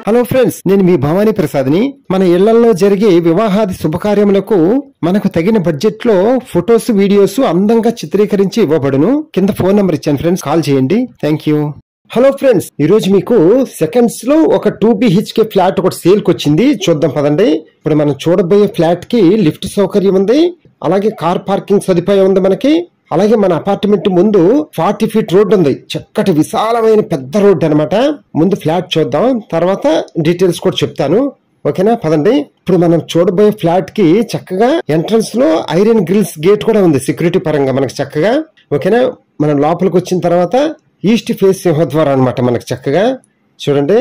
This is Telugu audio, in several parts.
హలో ఫ్రెండ్స్, నేను మీ భవానీ ప్రసాద్ని. మన ఇళ్లలో జరిగే వివాహాది శుభకార్యములకు మనకు తగిన బడ్జెట్ లో ఫొటోస్, వీడియోస్ అందంగా చిత్రీకరించి ఇవ్వబడును. కింద ఫోన్ నంబర్ ఇచ్చాను ఫ్రెండ్స్, కాల్ చేయండి. Thank you. హలో ఫ్రెండ్స్, ఈ రోజు మీకు సెకండ్స్ లో ఒక 2 BHK ఫ్లాట్ ఒకటి సేల్ కి వచ్చింది. చూద్దాం పదండి. ఇప్పుడు మనం చూడబోయే ఫ్లాట్ కి లిఫ్ట్ సౌకర్యం ఉంది, అలాగే కార్ పార్కింగ్ సదుపాయం ఉంది మనకి. అలాగే మన అపార్ట్మెంట్ ముందు 40 feet రోడ్ ఉంది. చక్కటి విశాలమైన పెద్ద రోడ్ అనమాట. ముందు ఫ్లాట్ చూద్దాం, తర్వాత డీటెయిల్స్ కూడా చెప్తాను. ఓకేనా, పదండి. ఇప్పుడు మనం చూడబోయే ఫ్లాట్ కి చక్కగా ఎంట్రన్స్ లో ఐరన్ గ్రిల్స్ గేట్ కూడా ఉంది, సెక్యూరిటీ పరంగా మనకి చక్కగా. ఓకేనా, మనం లోపలికి వచ్చిన తర్వాత ఈస్ట్ ఫేస్ సింహద్వారం అనమాట. మనకి చక్కగా చూడండి,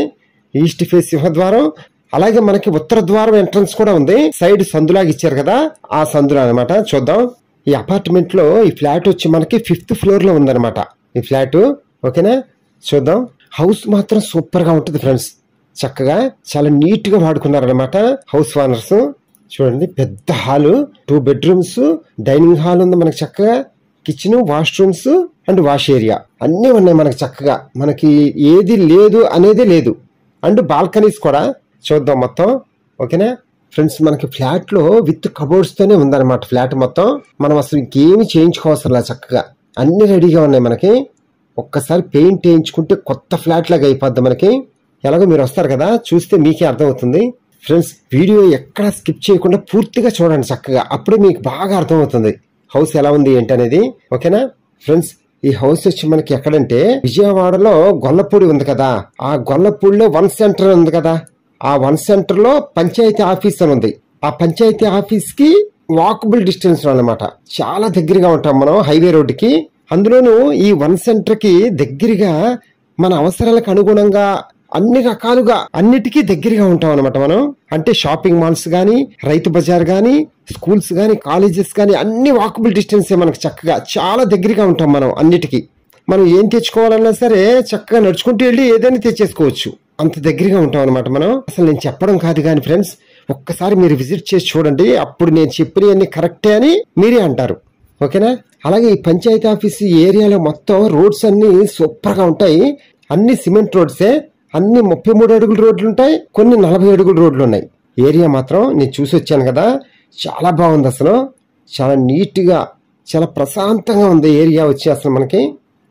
ఈస్ట్ ఫేస్ సింహద్వారం. అలాగే మనకి ఉత్తర ద్వారం ఎంట్రన్స్ కూడా ఉంది. సైడ్ సందులాగా ఇచ్చారు కదా, ఆ సందులో అనమాట. చూద్దాం. ఈ అపార్ట్మెంట్ లో ఈ ఫ్లాట్ వచ్చి మనకి 5th floor లో ఉందన్నమాట ఈ ఫ్లాట్. ఓకేనా, చూద్దాం. హౌస్ మాత్రం సూపర్ గా ఉంటుంది ఫ్రెండ్స్. చక్కగా చాలా నీట్ గా వాడుకున్నారనమాట హౌస్ ఓనర్స్. చూడండి, పెద్ద హాలు, 2 bedrooms, డైనింగ్ హాల్ ఉంది మనకి చక్కగా. Kitchen, washrooms and wash area అన్నీ ఉన్నాయి మనకి చక్కగా. మనకి ఏది లేదు అనేది లేదు. అండ్ బాల్కనీస్ కూడా చూద్దాం మొత్తం. ఓకేనా ఫ్రెండ్స్, మనకి ఫ్లాట్ లో విత్ కబోర్డ్స్ తోనే ఉందన్నమాట ఫ్లాట్ మొత్తం. మనం అసలు ఇంకేమి చేయించుకోవసరం లేదు, చక్కగా అన్ని రెడీగా ఉన్నాయి మనకి. ఒక్కసారి పెయింట్ వేయించుకుంటే కొత్త ఫ్లాట్ లాగా అయిపోద్ది మనకి. ఎలాగో మీరు వస్తారు కదా, చూస్తే మీకే అర్థమవుతుంది. ఫ్రెండ్స్, వీడియో ఎక్కడ స్కిప్ చేయకుండా పూర్తిగా చూడండి చక్కగా, అప్పుడే మీకు బాగా అర్థమవుతుంది హౌస్ ఎలా ఉంది ఏంటి అనేది. ఓకేనా ఫ్రెండ్స్, ఈ హౌస్ వచ్చి మనకి ఎక్కడంటే విజయవాడలో గొల్లపూడి ఉంది కదా, ఆ గొల్లపూడిలో 1 center ఉంది కదా, ఆ 1 center లో పంచాయతీ ఆఫీస్ అని ఉంది. ఆ పంచాయతీ ఆఫీస్ కి వాకబుల్ డిస్టెన్స్ అనమాట. చాలా దగ్గరగా ఉంటాం మనం హైవే రోడ్డుకి. అందులోనూ ఈ 1 center కి దగ్గరగా మన అవసరాలకు అనుగుణంగా అన్ని రకాలుగా అన్నిటికీ దగ్గరగా ఉంటాం అనమాట మనం. అంటే షాపింగ్ మాల్స్ గానీ, రైతు బజార్ గానీ, స్కూల్స్ గానీ, కాలేజెస్ గానీ అన్ని వాకబుల్ డిస్టెన్సే మనకు. చక్కగా చాలా దగ్గరగా ఉంటాం మనం అన్నిటికీ. మనం ఏం తెచ్చుకోవాలన్నా సరే చక్కగా నడుచుకుంటూ వెళ్ళి ఏదైనా తెచ్చేసుకోవచ్చు, అంత దగ్గరగా ఉంటాం అనమాట మనం. అసలు నేను చెప్పడం కాదు కానీ ఫ్రెండ్స్, ఒక్కసారి మీరు విజిట్ చేసి చూడండి, అప్పుడు నేను చెప్పినవన్నీ కరెక్టే అని మీరే అంటారు. ఓకేనా, అలాగే ఈ పంచాయతీ ఆఫీస్ ఏరియాలో మొత్తం రోడ్స్ అన్ని సూపర్ గా ఉంటాయి. అన్ని సిమెంట్ రోడ్సే. అన్ని 33 అడుగుల రోడ్లు ఉంటాయి, కొన్ని 40 అడుగుల రోడ్లు ఉన్నాయి. ఏరియా మాత్రం నేను చూసి వచ్చాను కదా, చాలా బాగుంది అసలు. చాలా నీట్ గా, చాలా ప్రశాంతంగా ఉంది ఏరియా వచ్చి అసలు మనకి.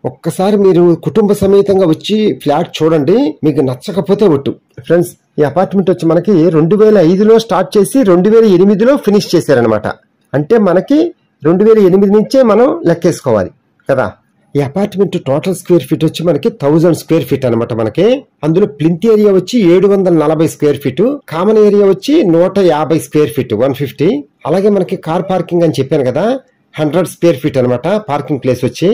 ఒక్కసారి మీరు కుటుంబ సమేతంగా వచ్చి ఫ్లాట్ చూడండి, మీకు నచ్చకపోతే ఒట్టు. ఫ్రెండ్స్, ఈ అపార్ట్మెంట్ వచ్చి మనకి 2005లో స్టార్ట్ చేసి 2008లో ఫినిష్ చేశారనమాట. అంటే మనకి 2008 నుంచే మనం లెక్కేసుకోవాలి కదా. ఈ అపార్ట్మెంట్ టోటల్ స్క్వేర్ ఫీట్ వచ్చి మనకి 1000 square feet అనమాట మనకి. అందులో ప్లింత్ ఏరియా వచ్చి 740 square feet, కామన్ ఏరియా వచ్చి 150 square feet, 150. అలాగే మనకి కార్ పార్కింగ్ అని చెప్పాను కదా, 100 square feet అనమాట పార్కింగ్ ప్లేస్ వచ్చి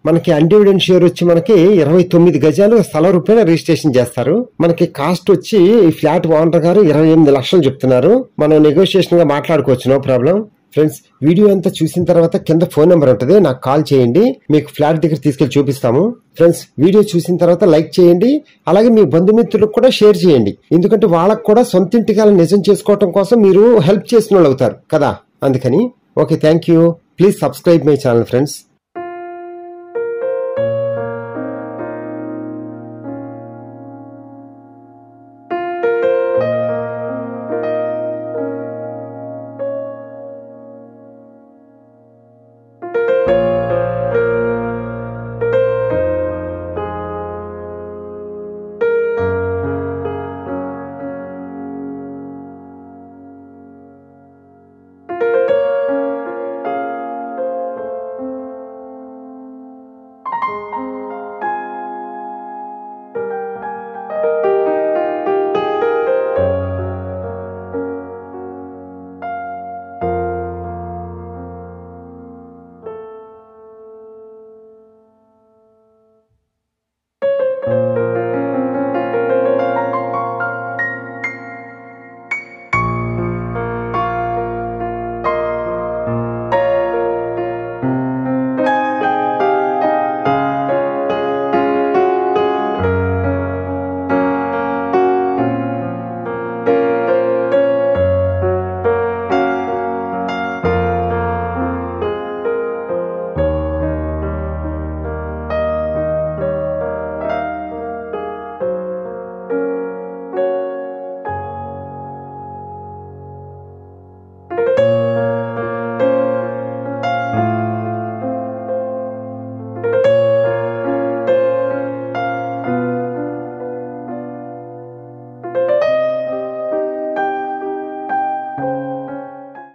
మనకి. అన్డివిడెంట్ షేర్ వచ్చి మనకి 29 గజాలు స్థలం రూపాయలు రిజిస్ట్రేషన్ చేస్తారు. మనకి కాస్ట్ వచ్చి ఈ ఫ్లాట్ ఓనర్ గారు 28 లక్షలు చెప్తున్నారు. మనం నెగోషియేషన్ గా మాట్లాడుకోవచ్చు, నో ప్రాబ్లం. ఫ్రెండ్స్, వీడియో అంతా చూసిన తర్వాత కింద ఫోన్ నెంబర్ ఉంటుంది, నాకు కాల్ చేయండి. మీకు ఫ్లాట్ దగ్గర తీసుకెళ్లి చూపిస్తాము. ఫ్రెండ్స్, వీడియో చూసిన తర్వాత లైక్ చేయండి, అలాగే మీ బంధుమిత్రులకు కూడా షేర్ చేయండి. ఎందుకంటే వాళ్ళకు కూడా సొంత ఇంటికాలను నిజం చేసుకోవడం కోసం మీరు హెల్ప్ చేసిన వాళ్ళు అవుతారు కదా, అందుకని. Okay, thank you. Please subscribe my channel friends.